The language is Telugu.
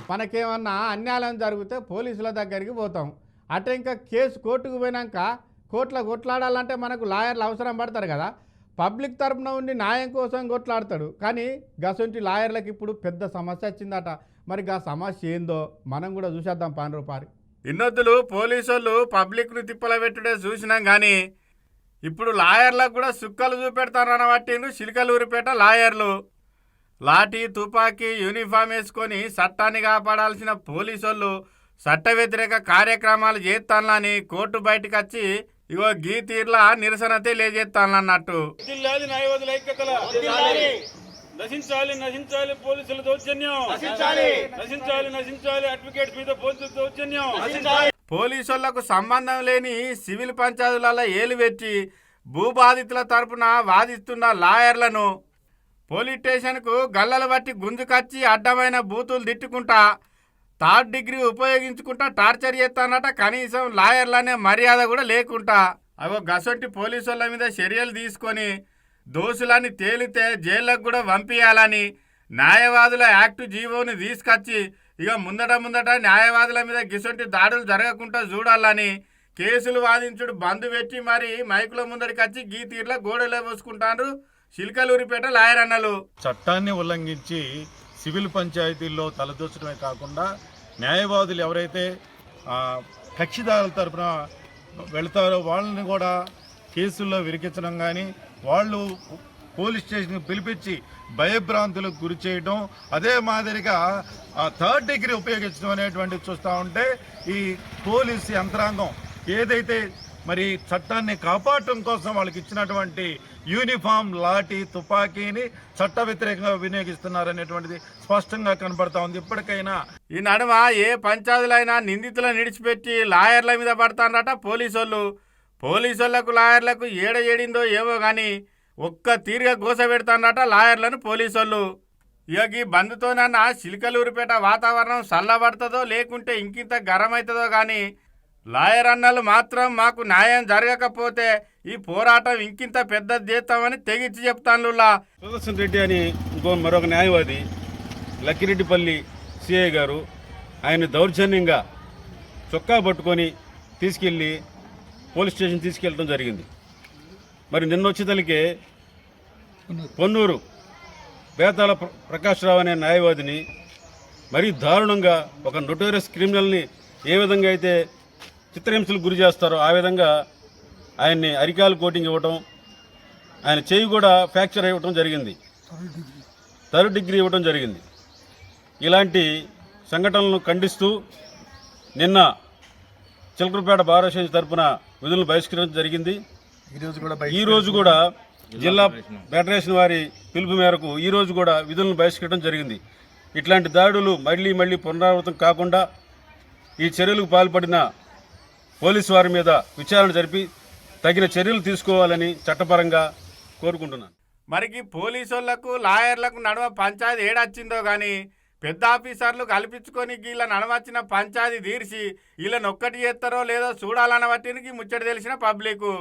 మనకేమన్నా అన్యాయం జరిగితే పోలీసుల దగ్గరికి పోతాం. అటే ఇంకా కేసు కోర్టుకు పోయినాక కోర్టులో కొట్లాడాలంటే మనకు లాయర్లు అవసరం పడతారు కదా. పబ్లిక్ తరపున ఉండి న్యాయం కోసం కొట్లాడతాడు. కానీ గసొంటి లాయర్లకు ఇప్పుడు పెద్ద సమస్య వచ్చిందట. మరి గా సమస్య ఏందో మనం కూడా చూసేద్దాం పాండ్రూపారి. ఇన్నొద్దులు పోలీసులు పబ్లిక్ను తిప్పల పెట్టుడే చూసినాం కానీ ఇప్పుడు లాయర్లకు కూడా సుక్కలు చూపెడతారన్న పట్టిండు చిలకలూరిపేట లాయర్లు. లాఠీ తుపాకీ యూనిఫామ్ వేసుకొని చట్టాన్ని కాపాడాల్సిన పోలీసులు చట్ట వ్యతిరేక కార్యక్రమాలు చేస్తానని కోర్టు బయటకు వచ్చి ఇగో గీ తీర్లా నిరసన తెలియజేస్తానన్నట్టు. నశించాలి నశించాలి పోలీసుల దౌర్జన్యం, నశించాలి నశించాలి అడ్వకేట్స్ మీద పోలీసుల దౌర్జన్యం. పోలీసులకు సంబంధం లేని సివిల్ పంచాయతీలలో ఏలు పెట్టి భూబాధితుల తరపున వాదిస్తున్న లాయర్లను పోలీస్ స్టేషన్కు గల్లలు బట్టి గుంజుకొచ్చి అడ్డమైన బూతులు తిట్టుకుంటా థర్డ్ డిగ్రీ ఉపయోగించుకుంటా టార్చర్ చేస్తానట. కనీసం లాయర్లనే మర్యాద కూడా లేకుండా అవో గసొంటి పోలీసుల మీద చర్యలు తీసుకొని దోషులని తేలితే జైళ్ళకు కూడా పంపించాలని న్యాయవాదుల యాక్టు జీవోని తీసుకొచ్చి ఇక ముందట న్యాయవాదుల మీద గిసొంటి దాడులు జరగకుండా చూడాలని కేసులు వాదించుడు బంద్ పెట్టి మరి మైకుల ముందరికి వచ్చి గీ తీర్ల గోడలే పోసుకుంటారు చిలకలూరిపేట లాయర్ అన్నలు. చట్టాన్ని ఉల్లంఘించి సివిల్ పంచాయతీల్లో తలదూచడమే కాకుండా న్యాయవాదులు ఎవరైతే కక్షిదారుల తరపున వెళతారో వాళ్ళని కూడా కేసుల్లో విరికించడం కానీ వాళ్ళు పోలీస్ స్టేషన్కి పిలిపించి భయభ్రాంతులకు గురి చేయడం, అదే మాదిరిగా థర్డ్ డిగ్రీ ఉపయోగించడం అనేటువంటివి చూస్తూ ఉంటే ఈ పోలీస్ యంత్రాంగం ఏదైతే మరి చట్టాన్ని కాపాడటం కోసం వాళ్ళకి ఇచ్చినటువంటి యూనిఫామ్ లాఠీ తుపాకీని చట్ట వ్యతిరేకంగా వినియోగిస్తున్నారనేటువంటిది స్పష్టంగా కనబడతా ఉంది. ఇప్పటికైనా ఈ నడుమ ఏ పంచాయతీలైనా నిందితులను నిడిచిపెట్టి లాయర్ల మీద పడతారట పోలీసులు. పోలీసులకు లాయర్లకు ఏడిందో ఏమో కానీ ఒక్క తీరుగా గోస పెడతారట లాయర్లను పోలీసులు. ఇక ఈ బంద్తోనన్నా చిలకలూరిపేట వాతావరణం చల్లబడుతుందో లేకుంటే ఇంకింత గరం అవుతుందో కానీ లాయర్ అన్నలు మాత్రం మాకు న్యాయం జరగకపోతే ఈ పోరాటం ఇంకింత పెద్దది చేస్తామని తెగించి చెప్తాను. సుదర్శన్ రెడ్డి అని మరొక న్యాయవాది లక్కిరెడ్డిపల్లి సిఐ గారు ఆయన దౌర్జన్యంగా చొక్కా పట్టుకొని తీసుకెళ్ళి పోలీస్ స్టేషన్ తీసుకెళ్ళడం జరిగింది. మరి నిన్న వచ్చేతలకే పొన్నూరు బేతాళ ప్రకాశ్రావు అనే న్యాయవాదిని మరీ దారుణంగా ఒక నోటోరియస్ క్రిమినల్ని ఏ విధంగా అయితే చిత్రహింసలకు గురి చేస్తారో ఆ విధంగా ఆయన్ని అరికాలు కోటింగ్ ఇవ్వటం, ఆయన చేయి కూడా ఫ్రాక్చర్ ఇవ్వటం జరిగింది, థర్డ్ డిగ్రీ ఇవ్వటం జరిగింది. ఇలాంటి సంఘటనలను ఖండిస్తూ నిన్న చిలకలూరిపేట బార్ అసోసియేషన్ తరఫున విధులను బహిష్కరించడం జరిగింది. ఈరోజు కూడా జిల్లా ఫెడరేషన్ వారి పిలుపు మేరకు ఈరోజు కూడా విధులను బహిష్కరించడం జరిగింది. ఇట్లాంటి దాడులు మళ్ళీ పునరావృతం కాకుండా ఈ చర్యలకు పాల్పడిన పోలీసు వారి మీద విచారణ జరిపి తగిన చర్యలు తీసుకోవాలని చట్టపరంగా కోరుకుంటున్నాను. మరికి పోలీసులకు లాయర్లకు నడుమ పంచాయతీ ఏడొచ్చిందో కానీ పెద్ద ఆఫీసర్లు కల్పించుకొని వీళ్ళ నడవచ్చిన పంచాయతీ తీర్చి వీళ్ళని ఒక్కటి చేస్తారో లేదో చూడాలన్న బట్టికి ముచ్చట తెలిసిన పబ్లిక్.